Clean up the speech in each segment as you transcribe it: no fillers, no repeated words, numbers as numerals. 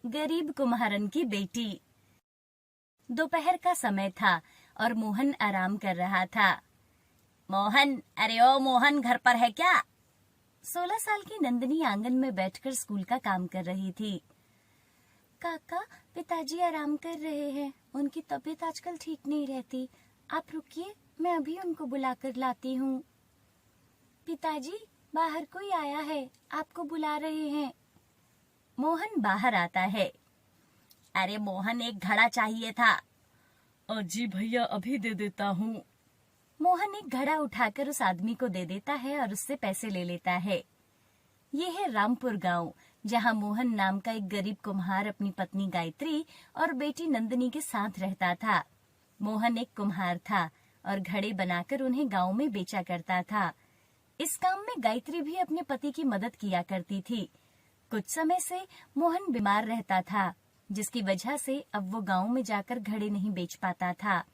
गरीब कुम्हारन की बेटी। दोपहर का समय था और मोहन आराम कर रहा था। मोहन, अरे ओ मोहन, घर पर है क्या? 16 साल की नंदिनी आंगन में बैठकर स्कूल का काम कर रही थी। काका, पिताजी आराम कर रहे हैं, उनकी तबीयत आजकल ठीक नहीं रहती। आप रुकिए, मैं अभी उनको बुलाकर लाती हूँ। पिताजी, बाहर कोई आया है, आपको बुला रहे हैं। मोहन बाहर आता है। अरे मोहन, एक घड़ा चाहिए था। जी भैया, अभी दे देता हूँ। मोहन एक घड़ा उठाकर उस आदमी को दे देता है और उससे पैसे ले लेता है। ये है रामपुर गांव, जहां मोहन नाम का एक गरीब कुम्हार अपनी पत्नी गायत्री और बेटी नंदिनी के साथ रहता था। मोहन एक कुम्हार था और घड़े बनाकर उन्हें गांव में बेचा करता था। इस काम में गायत्री भी अपने पति की मदद किया करती थी। कुछ समय से मोहन बीमार रहता था, जिसकी वजह से अब वो गांव में जाकर घड़े नहीं बेच पाता था।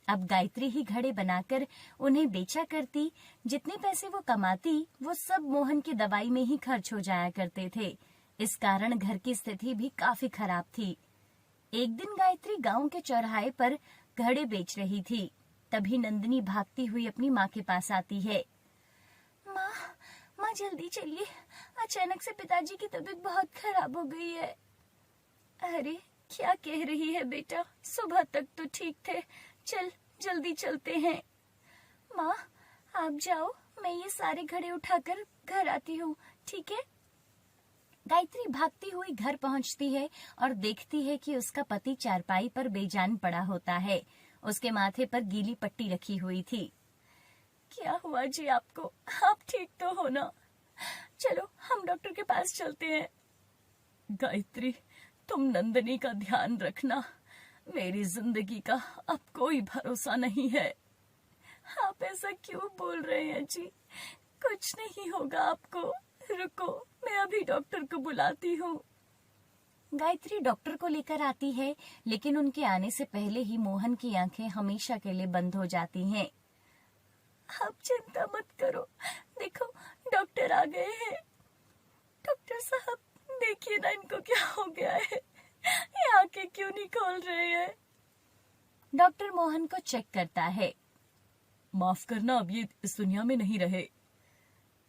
अब गायत्री ही घड़े बनाकर उन्हें बेचा करती। जितने पैसे वो कमाती वो सब मोहन की दवाई में ही खर्च हो जाया करते थे। इस कारण घर की स्थिति भी काफी खराब थी। एक दिन गायत्री गांव के चौराहे पर घड़े बेच रही थी। तभी नंदिनी भागती हुई अपनी माँ के पास आती है। माँ जल्दी चलिए, अचानक से पिताजी की तबीयत बहुत खराब हो गई है। अरे क्या कह रही है बेटा, सुबह तक तो ठीक थे। चल जल्दी चलते हैं। माँ आप जाओ, मैं ये सारे घड़े उठाकर घर आती हूँ, ठीक है? गायत्री भागती हुई घर पहुँचती है और देखती है कि उसका पति चारपाई पर बेजान पड़ा होता है। उसके माथे पर गीली पट्टी रखी हुई थी। क्या हुआ जी आपको? आप ठीक तो हो ना? चलो हम डॉक्टर के पास चलते हैं। गायत्री, तुम नंदिनी का ध्यान रखना। मेरी जिंदगी का अब कोई भरोसा नहीं है। आप ऐसा क्यों बोल रहे हैं जी? कुछ नहीं होगा आपको। रुको, मैं अभी डॉक्टर को बुलाती हूँ। गायत्री डॉक्टर को लेकर आती है, लेकिन उनके आने से पहले ही मोहन की आंखें हमेशा के लिए बंद हो जाती हैं। आप चिंता मत करो, देखो डॉक्टर आ गए हैं। डॉक्टर साहब, देखिए ना इनको क्या हो गया है, ये आंखें क्यों नहीं खोल रहे हैं? डॉक्टर मोहन को चेक करता है। माफ करना, अब ये इस दुनिया में नहीं रहे।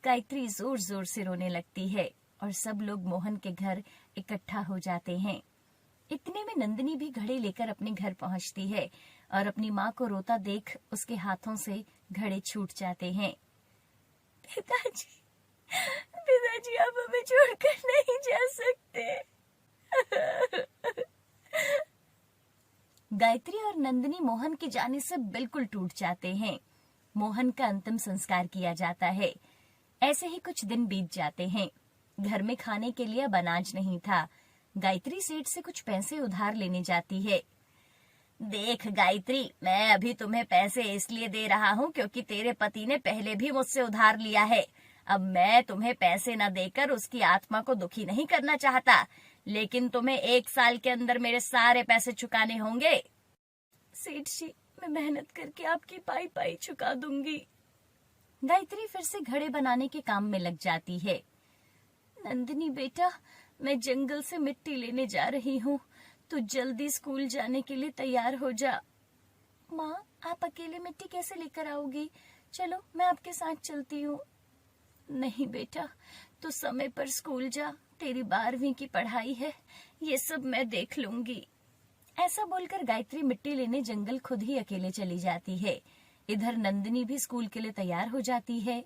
गायत्री जोर जोर से रोने लगती है और सब लोग मोहन के घर इकट्ठा हो जाते हैं। इतने में नंदिनी भी घड़े लेकर अपने घर पहुंचती है और अपनी माँ को रोता देख उसके हाथों से घड़े छूट जाते हैं। पिताजी आप हमें छोड़कर नहीं जा सकते। गायत्री और नंदिनी मोहन के जाने से बिल्कुल टूट जाते हैं। मोहन का अंतिम संस्कार किया जाता है। ऐसे ही कुछ दिन बीत जाते हैं। घर में खाने के लिए अब अनाज नहीं था। गायत्री सेठ से कुछ पैसे उधार लेने जाती है। देख गायत्री, मैं अभी तुम्हें पैसे इसलिए दे रहा हूँ क्योंकि तेरे पति ने पहले भी मुझसे उधार लिया है। अब मैं तुम्हें पैसे न देकर उसकी आत्मा को दुखी नहीं करना चाहता, लेकिन तुम्हें 1 साल के अंदर मेरे सारे पैसे चुकाने होंगे। सेठ जी, मैं मेहनत करके आपकी पाई पाई चुका दूंगी। गायत्री फिर से घड़े बनाने के काम में लग जाती है। नंदिनी बेटा, मैं जंगल से मिट्टी लेने जा रही हूँ, तू जल्दी स्कूल जाने के लिए तैयार हो जा। माँ, आप अकेले मिट्टी कैसे लेकर आओगी? चलो मैं आपके साथ चलती हूँ। नहीं बेटा, तू समय पर स्कूल जा, तेरी 12वीं की पढ़ाई है, ये सब मैं देख लूंगी। ऐसा बोलकर गायत्री मिट्टी लेने जंगल खुद ही अकेले चली जाती है। इधर नंदिनी भी स्कूल के लिए तैयार हो जाती है।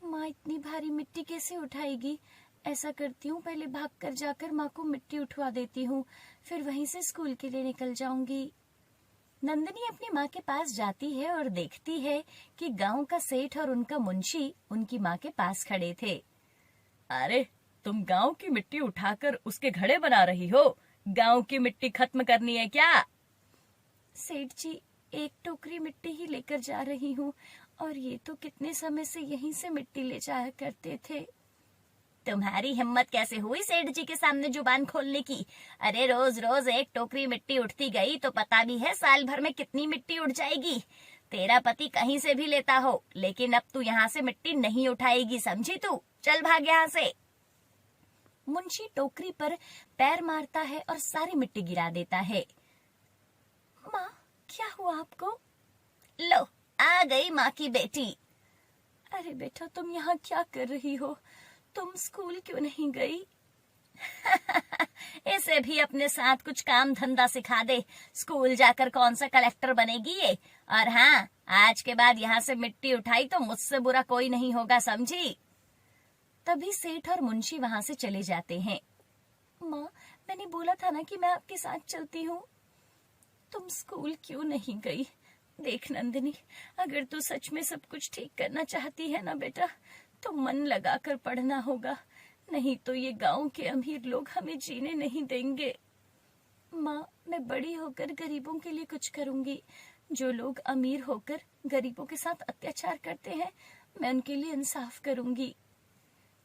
माँ इतनी भारी मिट्टी कैसे उठाएगी? ऐसा करती हूँ, पहले भागकर जाकर माँ को मिट्टी उठवा देती हूँ, फिर वहीं से स्कूल के लिए निकल जाऊंगी। नंदिनी अपनी माँ के पास जाती है और देखती है कि गांव का सेठ और उनका मुंशी उनकी माँ के पास खड़े थे। अरे, तुम गांव की मिट्टी उठाकर उसके घड़े बना रही हो? गांव की मिट्टी खत्म करनी है क्या? सेठ जी, एक टोकरी मिट्टी ही लेकर जा रही हूँ, और ये तो कितने समय से यहीं से मिट्टी ले जाया करते थे। तुम्हारी हिम्मत कैसे हुई सेठ जी के सामने जुबान खोलने की? अरे रोज रोज एक टोकरी मिट्टी उठती गई तो पता भी है साल भर में कितनी मिट्टी उठ जाएगी। तेरा पति कहीं से भी लेता हो, लेकिन अब तू यहाँ से मिट्टी नहीं उठाएगी, समझी तू? चल भाग यहाँ से। मुंशी टोकरी पर पैर मारता है और सारी मिट्टी गिरा देता है। माँ, क्या हुआ आपको? लो, आ गई माँ की बेटी। अरे बेटा, तुम यहाँ क्या कर रही हो? तुम स्कूल क्यों नहीं गई? इसे भी अपने साथ कुछ काम धंधा सिखा दे। स्कूल जाकर कौन सा कलेक्टर बनेगी ये? और हाँ, आज के बाद यहाँ से मिट्टी उठाई तो मुझसे बुरा कोई नहीं होगा, समझी? तभी सेठ और मुंशी वहाँ से चले जाते हैं। माँ, मैंने बोला था ना कि मैं आपके साथ चलती हूँ। तुम स्कूल क्यों नहीं गई? देख नंदिनी, अगर तू सच में सब कुछ ठीक करना चाहती है ना बेटा, तो मन लगाकर पढ़ना होगा, नहीं तो ये गांव के अमीर लोग हमें जीने नहीं देंगे। माँ, मैं बड़ी होकर गरीबों के लिए कुछ करूंगी। जो लोग अमीर होकर गरीबों के साथ अत्याचार करते हैं, मैं उनके लिए इंसाफ करूंगी।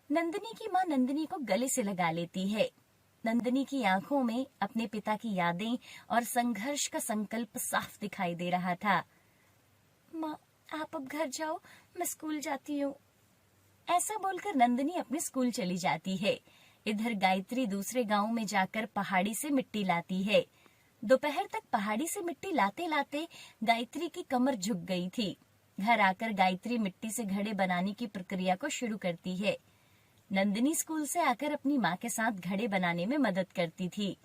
नंदिनी की माँ नंदिनी को गले से लगा लेती है। नंदिनी की आंखों में अपने पिता की यादें और संघर्ष का संकल्प साफ दिखाई दे रहा था। माँ, आप अब घर जाओ, मैं स्कूल जाती हूँ। ऐसा बोलकर नंदिनी अपने स्कूल चली जाती है। इधर गायत्री दूसरे गांव में जाकर पहाड़ी से मिट्टी लाती है। दोपहर तक पहाड़ी से मिट्टी लाते लाते गायत्री की कमर झुक गई थी। घर आकर गायत्री मिट्टी से घड़े बनाने की प्रक्रिया को शुरू करती है। नंदिनी स्कूल से आकर अपनी माँ के साथ घड़े बनाने में मदद करती थी।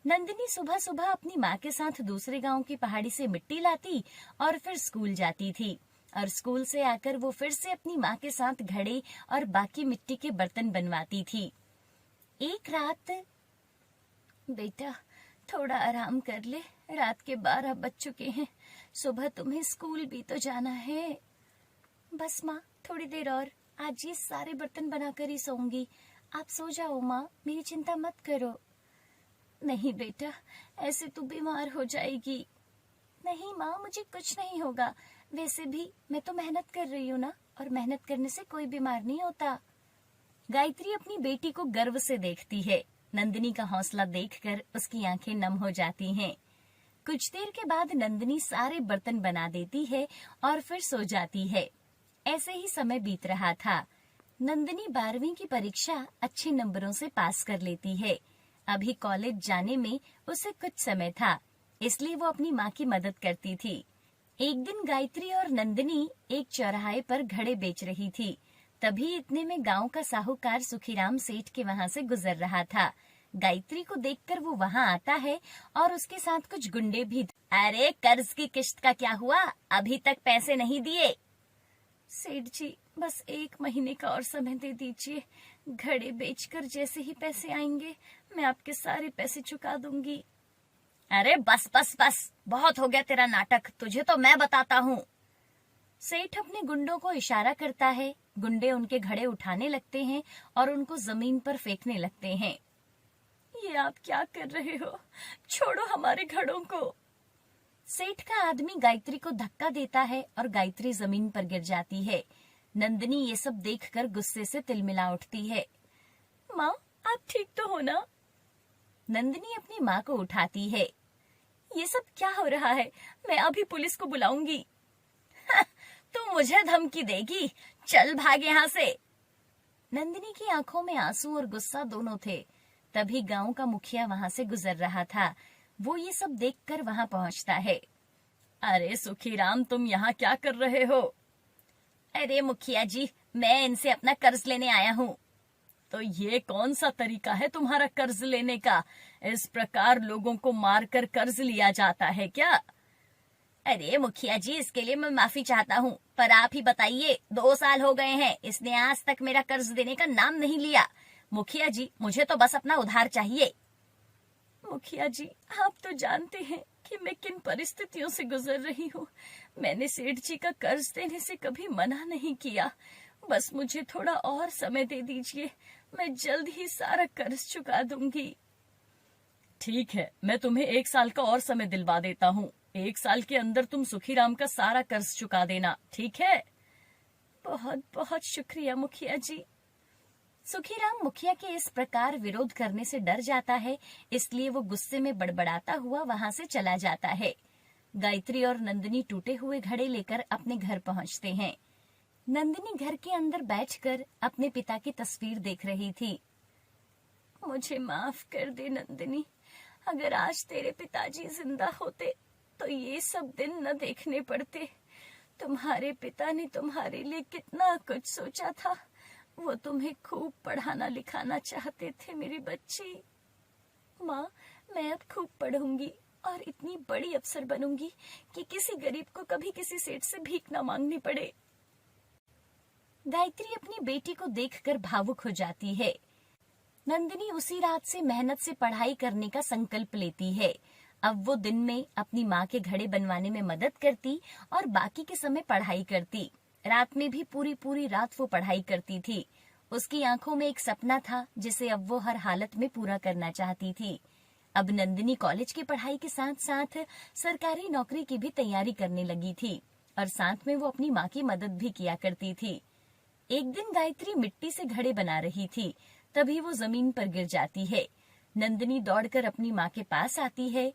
नंदिनी सुबह सुबह अपनी माँ के साथ दूसरे गांव की पहाड़ी से मिट्टी लाती और फिर स्कूल जाती थी, और स्कूल से आकर वो फिर से अपनी माँ के साथ घड़े और बाकी मिट्टी के बर्तन बनवाती थी। एक रात, बेटा थोड़ा आराम कर ले, रात के 12 बज चुके हैं, सुबह तुम्हें स्कूल भी तो जाना है। बस माँ, थोड़ी देर और, आज ये सारे बर्तन बनाकर ही सोऊंगी। आप सो जाओ माँ, मेरी चिंता मत करो। नहीं बेटा, ऐसे तू बीमार हो जाएगी। नहीं माँ, मुझे कुछ नहीं होगा। वैसे भी मैं तो मेहनत कर रही हूँ ना, और मेहनत करने से कोई बीमार नहीं होता। गायत्री अपनी बेटी को गर्व से देखती है। नंदिनी का हौसला देखकर उसकी आंखें नम हो जाती हैं। कुछ देर के बाद नंदिनी सारे बर्तन बना देती है और फिर सो जाती है। ऐसे ही समय बीत रहा था। नंदिनी 12वीं की परीक्षा अच्छे नंबरों से पास कर लेती है। अभी कॉलेज जाने में उसे कुछ समय था, इसलिए वो अपनी माँ की मदद करती थी। एक दिन गायत्री और नंदिनी एक चौराहे पर घड़े बेच रही थी। तभी इतने में गांव का साहूकार सुखीराम सेठ के वहां से गुजर रहा था। गायत्री को देखकर वो वहां आता है और उसके साथ कुछ गुंडे भी। अरे, कर्ज की किश्त का क्या हुआ? अभी तक पैसे नहीं दिए? सेठ जी, बस 1 महीने का और समय दे दीजिए। घड़े बेचकर जैसे ही पैसे आएंगे, मैं आपके सारे पैसे चुका दूंगी। अरे बस बस बस, बहुत हो गया तेरा नाटक, तुझे तो मैं बताता हूँ। सेठ अपने गुंडों को इशारा करता है। गुंडे उनके घड़े उठाने लगते हैं और उनको जमीन पर फेंकने लगते हैं। ये आप क्या कर रहे हो? छोड़ो हमारे घड़ों को। सेठ का आदमी गायत्री को धक्का देता है और गायत्री जमीन पर गिर जाती है। नंदिनी ये सब देखकर गुस्से से तिलमिला उठती है। माँ, आप ठीक तो हो ना? नंदिनी अपनी माँ को उठाती है। ये सब क्या हो रहा है? मैं अभी पुलिस को बुलाऊंगी। तू मुझे धमकी देगी? चल भाग यहाँ से। नंदिनी की आंखों में आंसू और गुस्सा दोनों थे। तभी गांव का मुखिया वहां से गुजर रहा था। वो ये सब देखकर वहां पहुंचता है। अरे सुखीराम, तुम यहाँ क्या कर रहे हो? अरे मुखिया जी, मैं इनसे अपना कर्ज लेने आया हूँ। तो ये कौन सा तरीका है तुम्हारा कर्ज लेने का? इस प्रकार लोगों को मारकर कर्ज लिया जाता है क्या? अरे मुखिया जी, इसके लिए मैं माफी चाहता हूँ, पर आप ही बताइए, 2 साल हो गए हैं, इसने आज तक मेरा कर्ज देने का नाम नहीं लिया। मुखिया जी, मुझे तो बस अपना उधार चाहिए। मुखिया जी, आप तो जानते हैं कि मैं किन परिस्थितियों से गुजर रही हूँ। मैंने सेठ जी का कर्ज देने से कभी मना नहीं किया। बस मुझे थोड़ा और समय दे दीजिए, मैं जल्द ही सारा कर्ज चुका दूंगी। ठीक है, मैं तुम्हें 1 साल का और समय दिलवा देता हूँ। 1 साल के अंदर तुम सुखीराम का सारा कर्ज चुका देना, ठीक है? बहुत बहुत शुक्रिया मुखिया जी। सुखीराम मुखिया के इस प्रकार विरोध करने से डर जाता है, इसलिए वो गुस्से में बड़बड़ाता हुआ वहां से चला जाता है। गायत्री और नंदिनी टूटे हुए घड़े लेकर अपने घर पहुंचते हैं। नंदिनी घर के अंदर बैठकर अपने पिता की तस्वीर देख रही थी। मुझे माफ कर दे नंदिनी। अगर आज तेरे पिताजी जिंदा होते तो ये सब दिन न देखने पड़ते। तुम्हारे पिता ने तुम्हारे लिए कितना कुछ सोचा था। वो तुम्हें खूब पढ़ाना लिखाना चाहते थे मेरी बच्ची। माँ, मैं अब खूब पढ़ूंगी और इतनी बड़ी अफसर बनूंगी कि किसी गरीब को कभी किसी सेठ से भीख न मांगनी पड़े। गायत्री अपनी बेटी को देखकर भावुक हो जाती है। नंदिनी उसी रात से मेहनत से पढ़ाई करने का संकल्प लेती है। अब वो दिन में अपनी माँ के घड़े बनवाने में मदद करती और बाकी के समय पढ़ाई करती। रात में भी पूरी पूरी रात वो पढ़ाई करती थी। उसकी आंखों में एक सपना था जिसे अब वो हर हालत में पूरा करना चाहती थी। अब नंदिनी कॉलेज की पढ़ाई के साथ साथ सरकारी नौकरी की भी तैयारी करने लगी थी और साथ में वो अपनी माँ की मदद भी किया करती थी। एक दिन गायत्री मिट्टी से घड़े बना रही थी, तभी वो जमीन पर गिर जाती है। नंदिनी दौड़कर अपनी माँ के पास आती है।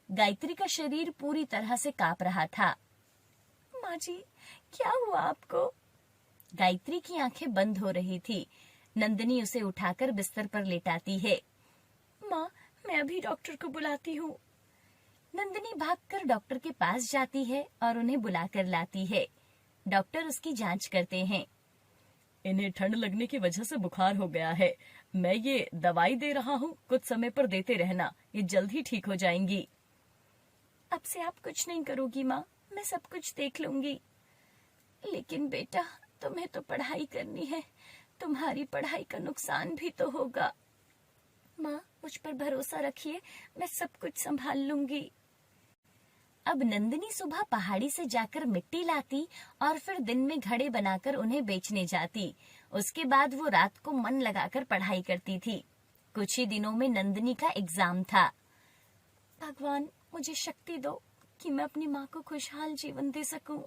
गायत्री का शरीर पूरी तरह से कांप रहा था। माँ जी, क्या हुआ आपको? गायत्री की आंखें बंद हो रही थी। नंदिनी उसे उठाकर बिस्तर पर लेटाती है। माँ, मैं अभी डॉक्टर को बुलाती हूँ। नंदिनी भागकर डॉक्टर के पास जाती है और उन्हें बुलाकर लाती है। डॉक्टर उसकी जांच करते हैं। इन्हें ठंड लगने की वजह से बुखार हो गया है। मैं ये दवाई दे रहा हूँ, कुछ समय पर देते रहना, ये जल्द ही ठीक हो जाएंगी। अब से आप कुछ नहीं करोगी माँ, मैं सब कुछ देख लूंगी। लेकिन बेटा, तुम्हें तो पढ़ाई करनी है, तुम्हारी पढ़ाई का नुकसान भी तो होगा। माँ, मुझ पर भरोसा रखिए, मैं सब कुछ संभाल लूंगी। अब नंदिनी सुबह पहाड़ी से जाकर मिट्टी लाती और फिर दिन में घड़े बनाकर उन्हें बेचने जाती। उसके बाद वो रात को मन लगाकर पढ़ाई करती थी। कुछ ही दिनों में नंदिनी का एग्जाम था। भगवान, मुझे शक्ति दो कि मैं अपनी माँ को खुशहाल जीवन दे सकूं।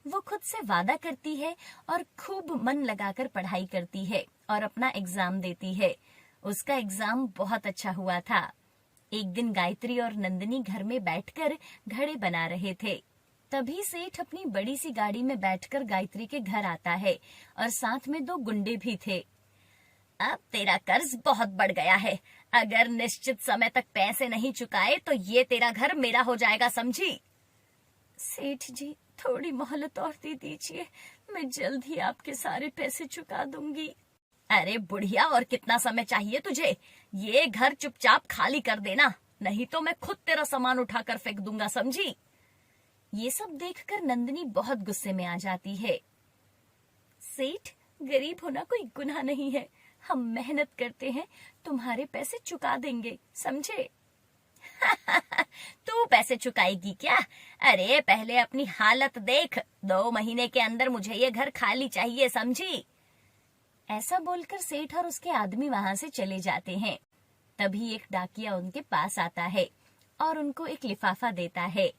वो खुद से वादा करती है और खूब मन लगाकर पढ़ाई करती है और अपना एग्जाम देती है। उसका एग्जाम बहुत अच्छा हुआ था। एक दिन गायत्री और नंदिनी घर में बैठकर घड़े बना रहे थे। तभी सेठ अपनी बड़ी सी गाड़ी में बैठकर गायत्री के घर आता है और साथ में 2 गुंडे भी थे। अब तेरा कर्ज बहुत बढ़ गया है। अगर निश्चित समय तक पैसे नहीं चुकाए तो ये तेरा घर मेरा हो जाएगा, समझी? सेठ जी, थोड़ी मोहलत और दे दीजिए, मैं जल्द ही आपके सारे पैसे चुका दूंगी। अरे बुढ़िया, और कितना समय चाहिए तुझे? ये घर चुपचाप खाली कर देना, नहीं तो मैं खुद तेरा सामान उठाकर फेंक दूंगा, समझी? ये सब देखकर नंदिनी बहुत गुस्से में आ जाती है। सेठ, गरीब होना कोई गुनाह नहीं है। हम मेहनत करते हैं, तुम्हारे पैसे चुका देंगे, समझे? तू पैसे चुकाएगी क्या? अरे पहले अपनी हालत देख। 2 महीने के अंदर मुझे ये घर खाली चाहिए, समझी? ऐसा बोलकर सेठ और उसके आदमी वहां से चले जाते हैं। तभी एक डाकिया उनके पास आता है और उनको एक लिफाफा देता है।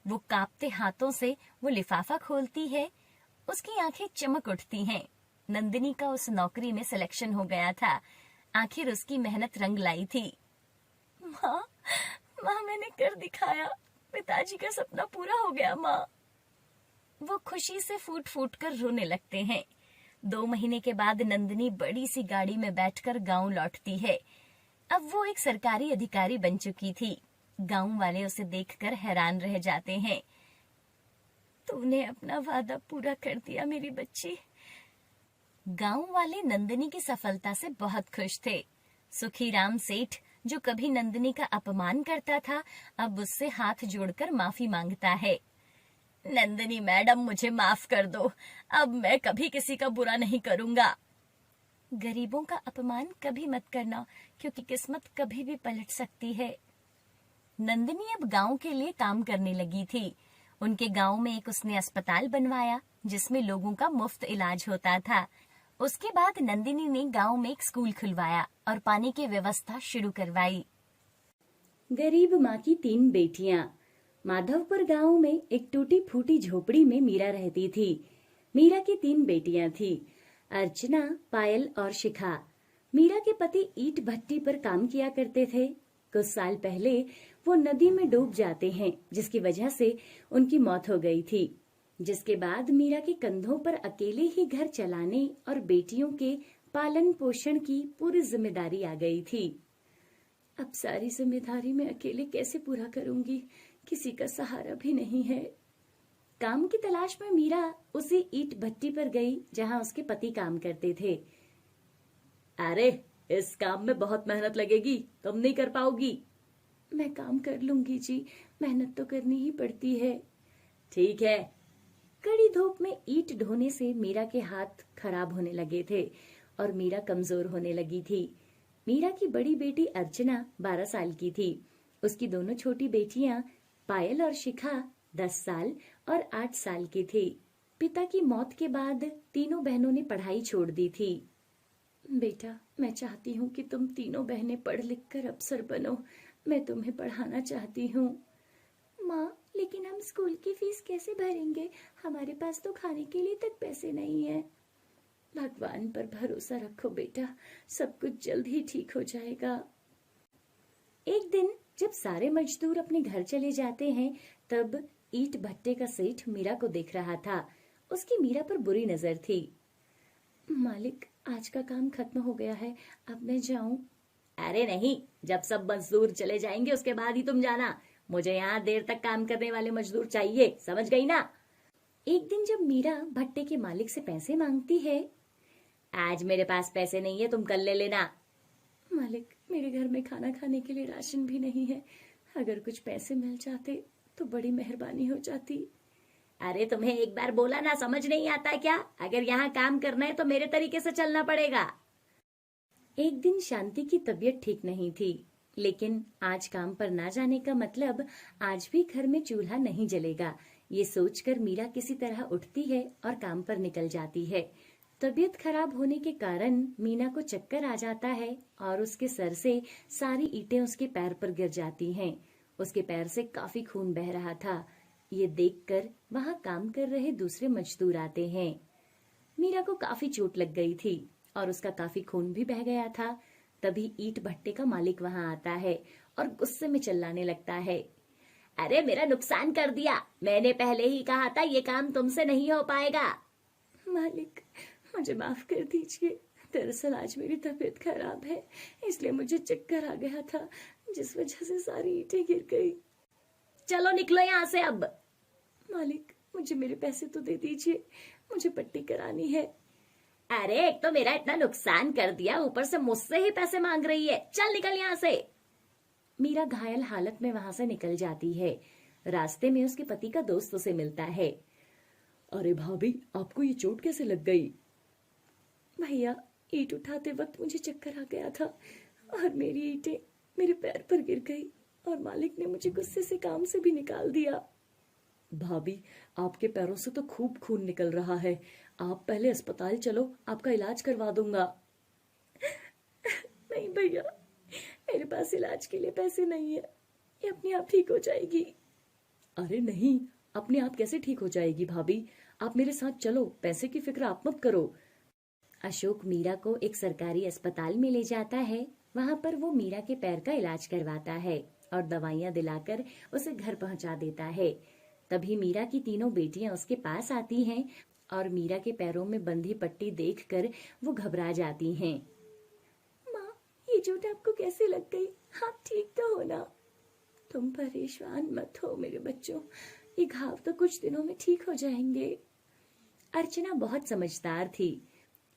वो कांपते हाथों से वो लिफाफा खोलती है। उसकी आंखें चमक उठती हैं। नंदिनी का उस नौकरी में सिलेक्शन हो गया था। आखिर उसकी मेहनत रंग लाई थी। माँ, मैंने कर दिखाया। पिताजी का सपना पूरा हो गया माँ। वो खुशी से फूट फूट कर रोने लगते हैं। 2 महीने के बाद नंदिनी बड़ी सी गाड़ी में बैठकर गांव लौटती है। अब वो एक सरकारी अधिकारी बन चुकी थी। गांव वाले उसे देखकर हैरान रह जाते हैं। तूने अपना वादा पूरा कर दिया मेरी बच्ची। गांव वाले नंदिनी की सफलता से बहुत खुश थे। सुखीराम सेठ, जो कभी नंदिनी का अपमान करता था, अब उससे हाथ जोड़कर माफी मांगता है। नंदिनी मैडम, मुझे माफ कर दो। अब मैं कभी किसी का बुरा नहीं करूंगा। गरीबों का अपमान कभी मत करना, क्योंकि किस्मत कभी भी पलट सकती है। नंदिनी अब गांव के लिए काम करने लगी थी। उनके गांव में एक उसने अस्पताल बनवाया जिसमें लोगों का मुफ्त इलाज होता था। उसके बाद नंदिनी ने गांव में एक स्कूल खुलवाया और पानी की व्यवस्था शुरू करवाई। गरीब माँ की 3 बेटियां। माधवपुर गांव में एक टूटी फूटी झोपड़ी में मीरा रहती थी। मीरा की 3 बेटियां थी, अर्चना, पायल और शिखा। मीरा के पति ईंट भट्टी पर काम किया करते थे। कुछ साल पहले वो नदी में डूब जाते हैं, जिसकी वजह से उनकी मौत हो गई थी। जिसके बाद मीरा के कंधों पर अकेले ही घर चलाने और बेटियों के पालन पोषण की पूरी जिम्मेदारी आ गई थी। अब सारी जिम्मेदारी मैं अकेले कैसे पूरा करूंगी? किसी का सहारा भी नहीं है। काम की तलाश में मीरा उसी ईंट भट्टी पर गई जहां उसके पति काम करते थे। अरे, इस काम में बहुत मेहनत लगेगी, तुम नहीं कर पाओगी। मैं काम कर लूंगी जी, मेहनत तो करनी ही पड़ती है। ठीक है। कड़ी धूप में ईंट ढोने से मीरा के हाथ खराब होने लगे थे और मीरा कमजोर होने लगी थी। मीरा की बड़ी बेटी अर्चना 12 साल की थी। उसकी दोनों छोटी बेटियां पायल और शिखा 10 साल और 8 साल की थी। पिता की मौत के बाद तीनों बहनों ने पढ़ाई छोड़ दी थी। बेटा, मैं चाहती हूँ कि तुम तीनों बहनें पढ़ लिख कर अफसर बनो। मैं तुम्हें पढ़ाना चाहती हूँ। माँ, लेकिन हम स्कूल की फीस कैसे भरेंगे? हमारे पास तो खाने के लिए तक पैसे नहीं है। भगवान पर भरोसा रखो बेटा, सब कुछ जल्द ही ठीक हो जाएगा। एक दिन जब सारे मजदूर अपने घर चले जाते हैं, तब ईंट भट्टे का सेठ मीरा को देख रहा था। उसकी मीरा पर बुरी नजर थी। मालिक, आज का काम खत्म हो गया है, अब मैं जाऊं? अरे नहीं, जब सब मजदूर चले जाएंगे उसके बाद ही तुम जाना। मुझे यहाँ देर तक काम करने वाले मजदूर चाहिए, समझ गई ना? एक दिन जब मीरा भट्टे के मालिक से पैसे मांगती है। आज मेरे पास पैसे नहीं है, तुम कल ले लेना। मालिक, मेरे घर में खाना खाने के लिए राशन भी नहीं है। अगर कुछ पैसे मिल जाते तो बड़ी मेहरबानी हो जाती। अरे, तुम्हें एक बार बोला ना, समझ नहीं आता क्या? अगर यहाँ काम करना है तो मेरे तरीके से चलना पड़ेगा। एक दिन शांति की तबीयत ठीक नहीं थी, लेकिन आज काम पर ना जाने का मतलब आज भी घर में चूल्हा नहीं जलेगा। ये सोचकर मीरा किसी तरह उठती है और काम पर निकल जाती है। तबीयत खराब होने के कारण मीना को चक्कर आ जाता है और उसके सर से सारी ईंटें उसके पैर पर गिर जाती हैं। उसके पैर से काफी खून बह रहा था। ये देखकर वहां काम कर रहे दूसरे मजदूर आते हैं। मीरा को काफी चोट लग गई थी और उसका काफी खून भी बह गया था। तभी ईंट भट्टे का मालिक वहां आता है और गुस्से में चिल्लाने लगता है। अरे, मेरा नुकसान कर दिया, मैंने पहले ही कहा था ये काम तुमसे नहीं हो पाएगा। मालिक, मुझे माफ कर दीजिए। दरअसल आज मेरी तबीयत खराब है, इसलिए मुझे चक्कर आ गया था, जिस वजह से सारी ईंटें गिर गई। चलो निकलो यहाँ से अब। मालिक, मुझे मेरे पैसे तो दे दीजिए, मुझे पट्टी करानी है। अरे, एक तो मेरा इतना नुकसान कर दिया, ऊपर से मुझसे ही पैसे मांग रही है। चल निकल यहाँ से। मीरा घायल हालत में वहां से निकल जाती है। रास्ते में उसके पति का दोस्त उसे मिलता है। अरे भाभी, आपको ये चोट कैसे लग गई? भैया, ईंट उठाते वक्त मुझे चक्कर आ गया था और मेरी ईंटें मेरे पैर पर गिर गई और मालिक ने मुझे गुस्से से काम से भी निकाल दिया। भाभी, आपके पैरों से तो खूब खून निकल रहा है। आप पहले अस्पताल चलो, आपका इलाज करवा दूंगा। नहीं भैया, मेरे पास इलाज के लिए पैसे नहीं है, ये अपने आप ठीक हो जाएगी। अरे नहीं, अपने आप कैसे ठीक हो जाएगी भाभी? आप मेरे साथ चलो, पैसे की फिक्र आप मत करो। अशोक मीरा को एक सरकारी अस्पताल में ले जाता है। वहां पर वो मीरा के पैर का इलाज करवाता है और दवाइयां दिलाकर उसे घर पहुंचा देता है। तभी मीरा की तीनों बेटियां उसके पास आती हैं और मीरा के पैरों में बंधी पट्टी देखकर वो घबरा जाती हैं। माँ, ये चोट आपको कैसे लग गई? आप ठीक तो हो ना? तुम परेशान मत हो मेरे बच्चों, ये घाव तो कुछ दिनों में ठीक हो जाएंगे। अर्चना बहुत समझदार थी।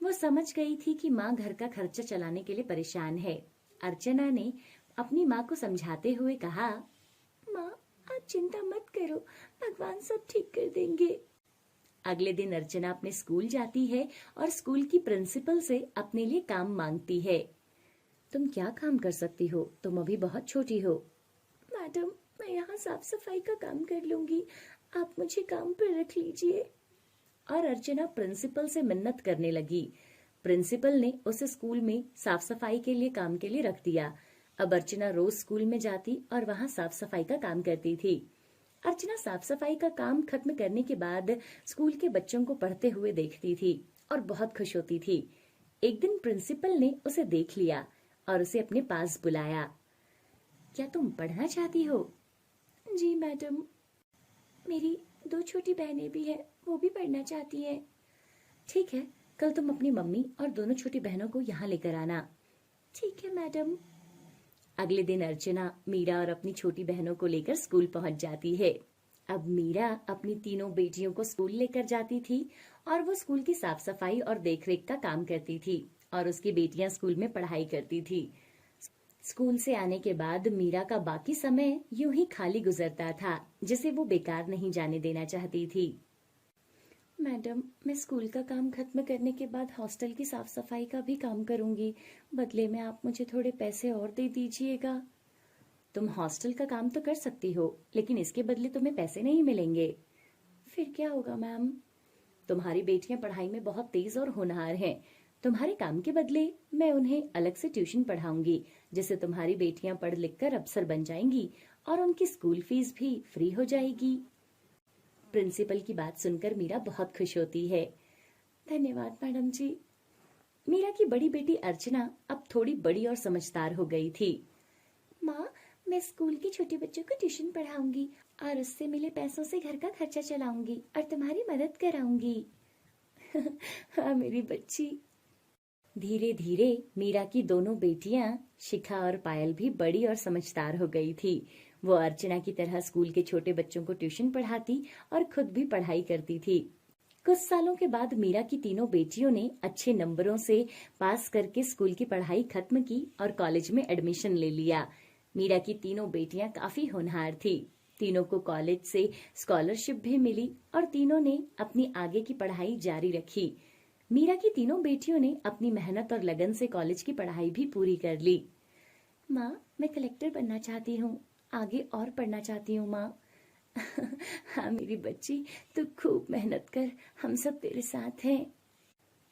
वो समझ गई थी कि माँ घर का खर्चा चलाने के लिए परेशान है। अर्चना ने अपनी माँ को समझाते हुए कहा, माँ, आप चिंता मत करो, भगवान सब ठीक कर देंगे। अगले दिन अर्चना अपने स्कूल जाती है और स्कूल की प्रिंसिपल से अपने लिए काम मांगती है। तुम क्या काम कर सकती हो? तुम अभी बहुत छोटी हो। मैडम, मैं यहाँ साफ सफाई का काम कर लूंगी, आप मुझे काम पर रख लीजिए। और अर्चना प्रिंसिपल से मिन्नत करने लगी। प्रिंसिपल ने उसे स्कूल में साफ सफाई के लिए काम के लिए रख दिया। अब अर्चना रोज स्कूल में जाती और वहां साफ सफाई का काम करती थी। अर्चना साफ सफाई का काम खत्म करने के बाद स्कूल के बच्चों को पढ़ते हुए देखती थी और बहुत खुश होती थी। एक दिन प्रिंसिपल ने उसे देख लिया और उसे अपने पास बुलाया। क्या तुम पढ़ना चाहती हो? जी मैडम, मेरी 2 छोटी बहनें भी हैं, वो भी पढ़ना चाहती हैं। ठीक है, कल तुम अपनी मम्मी और दोनों छोटी बहनों को यहाँ लेकर आना। ठीक है मैडम। अगले दिन अर्चना मीरा और अपनी छोटी बहनों को लेकर स्कूल पहुंच जाती है। अब मीरा अपनी तीनों बेटियों को स्कूल लेकर जाती थी और वो स्कूल की साफ सफाई और देखरेख का काम करती थी और उसकी बेटियां स्कूल में पढ़ाई करती थी। स्कूल से आने के बाद मीरा का बाकी समय यूं ही खाली गुजरता था, जिसे वो बेकार नहीं जाने देना चाहती थी। मैडम, मैं स्कूल का काम खत्म करने के बाद हॉस्टल की साफ सफाई का भी काम करूंगी। बदले में आप मुझे थोड़े पैसे और दे दीजिएगा। तुम हॉस्टल का काम तो कर सकती हो, लेकिन इसके बदले तुम्हें पैसे नहीं मिलेंगे। फिर क्या होगा मैम? तुम्हारी बेटियां पढ़ाई में बहुत तेज और होनहार हैं। तुम्हारे काम के बदले मैं उन्हें अलग से ट्यूशन पढ़ाऊंगी, जिससे तुम्हारी बेटियां पढ़ लिख कर अफसर बन जाएंगी और उनकी स्कूल फीस भी फ्री हो जाएगी। प्रिंसिपल की बात सुनकर मीरा बहुत खुश होती है। धन्यवाद मैडम जी। मीरा की बड़ी बेटी अर्चना अब थोड़ी बड़ी और समझदार हो गई थी। माँ, मैं स्कूल के छोटे बच्चों को ट्यूशन पढ़ाऊंगी और उससे मिले पैसों से घर का खर्चा चलाऊंगी और तुम्हारी मदद कराऊंगी। हाँ मेरी बच्ची। धीरे धीरे मीरा की दोनों बेटियां शिखा और पायल भी बड़ी और समझदार हो गई थी। वो अर्चना की तरह स्कूल के छोटे बच्चों को ट्यूशन पढ़ाती और खुद भी पढ़ाई करती थी। कुछ सालों के बाद मीरा की तीनों बेटियों ने अच्छे नंबरों से पास करके स्कूल की पढ़ाई खत्म की और कॉलेज में एडमिशन ले लिया। मीरा की तीनों बेटियां काफी होनहार थी। तीनों को कॉलेज से स्कॉलरशिप भी मिली और तीनों ने अपनी आगे की पढ़ाई जारी रखी। मीरा की तीनों बेटियों ने अपनी मेहनत और लगन से कॉलेज की पढ़ाई भी पूरी कर ली। माँ, मैं कलेक्टर बनना चाहती हूँ, आगे और पढ़ना चाहती हूँ माँ। हाँ मेरी बच्ची, तू खूब मेहनत कर, हम सब तेरे साथ हैं।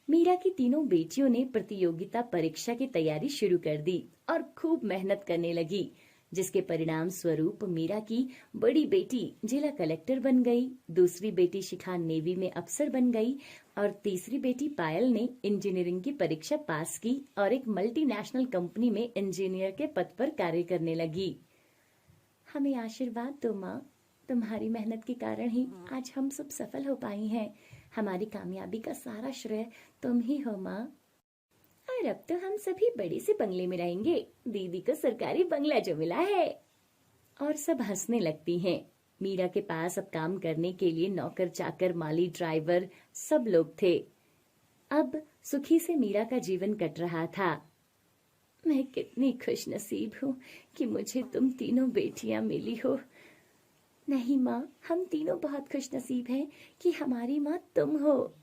मीरा की तीनों बेटियों ने प्रतियोगिता परीक्षा की तैयारी शुरू कर दी और खूब मेहनत करने लगी, जिसके परिणाम स्वरूप मीरा की बड़ी बेटी जिला कलेक्टर बन गई, दूसरी बेटी शिखा नेवी में अफसर बन गई और तीसरी बेटी पायल ने इंजीनियरिंग की परीक्षा पास की और एक मल्टीनेशनल कंपनी में इंजीनियर के पद पर कार्य करने लगी। हमें आशीर्वाद दो माँ, तुम्हारी मेहनत के कारण ही आज हम सब सफल हो पाई हैं। हमारी कामयाबी का सारा श्रेय तुम ही हो माँ। और अब तो हम सभी बड़े से बंगले में रहेंगे, दीदी को सरकारी बंगला जो मिला है। और सब हंसने लगती हैं। मीरा के पास अब काम करने के लिए नौकर चाकर, माली, ड्राइवर सब लोग थे। अब सुखी से मीरा का जीवन कट रहा था। मैं कितनी खुशनसीब हूँ कि मुझे तुम तीनों बेटियां मिली हो। नहीं माँ, हम तीनों बहुत खुशनसीब हैं कि हमारी माँ तुम हो।